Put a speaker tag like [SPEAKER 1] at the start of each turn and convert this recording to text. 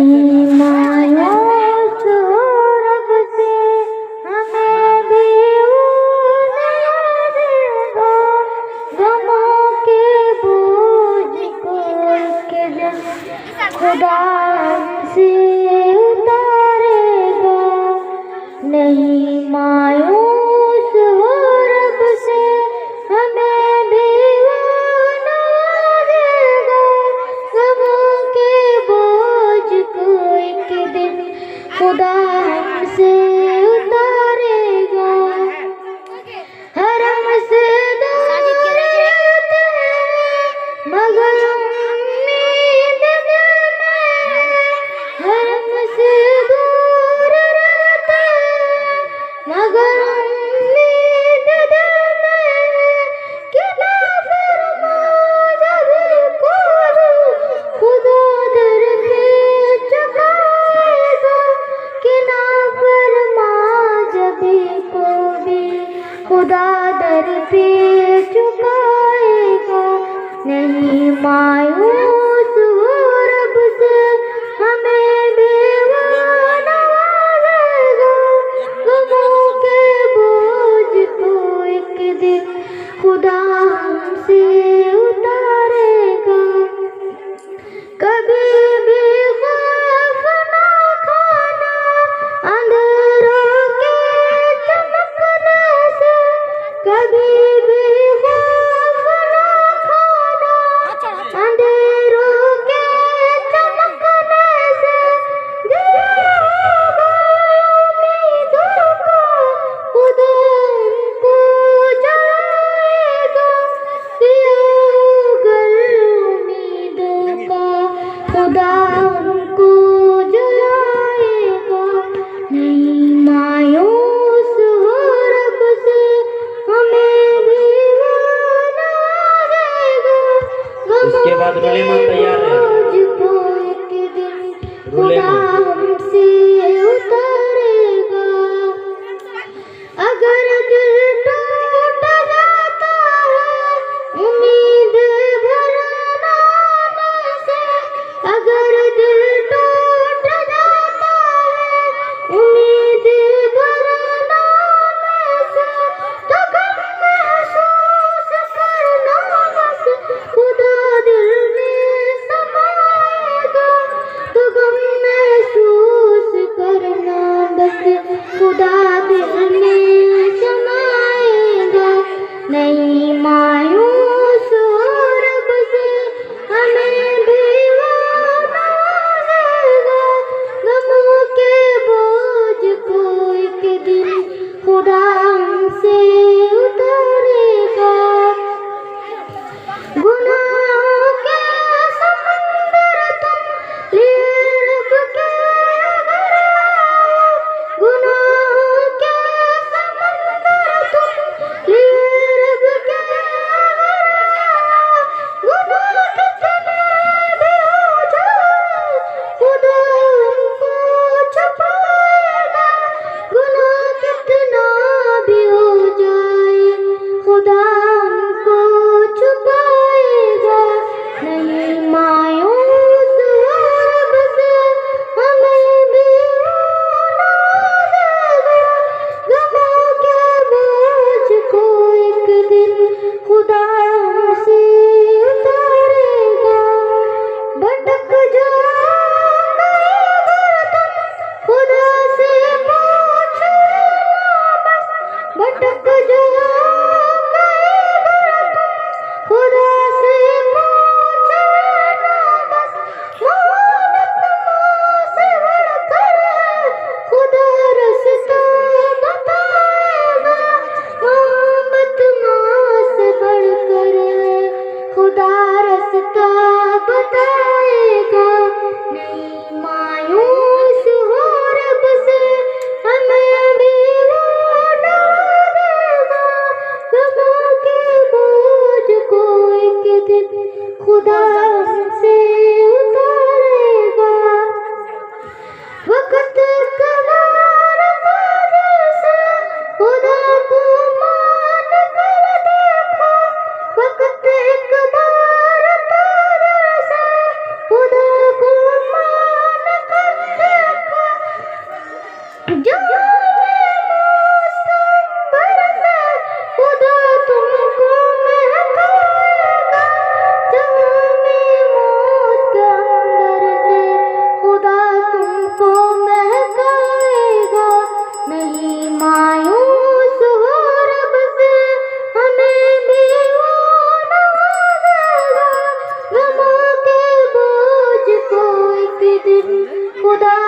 [SPEAKER 1] नहीं मायूस हो रब से हमें भी देगा, गमों के बोझ को के दिन खुदा हमसे उतारेगा। नहीं मायूस हो रब से हमें भी देगा, गमों के बोझ को एक दिन खुदा हमसे उतारेगा। हरम से दूर रहते हैं मगर उम्मीद दिल में, हरम से दूर रहते हैं मगर उम्मीद दिल में, कि नाफरमा जब को खुदा दर पे चुकाएगा, कि नाफरमा जब को भी खुदा दर पे चुकाएगा। नहीं मायूस हो रब से हमें भी नवाजेगा, गमों के बोझ को एक दिन खुदा हमसे उतारेगा। कभी भी खौफ ना खाना अंधेरों के चमकने से, कभी भी खौफ ना खाना अंधेरों के चमकने से, दिया होगा उम्मीदों का खुदा हमको जलाएगा, दिया होगा उम्मीदों का खुदा हमको जलाएगा। नहीं मायूस हो रब से हमें भी नवाजेगा,
[SPEAKER 2] उसके बाद रुलेमान तैयार है।
[SPEAKER 1] मुझको एक दिन खुदा
[SPEAKER 2] रुलेमान
[SPEAKER 1] हमसे उतारेगा। अगर दिल टूट जाता है उम्मीद भरना से, अगर दिल टूट जाता है उम्मीद भरना से, तो गम महसूस करना बस खुदा दिल में समाएगा, तो गम महसूस खुदा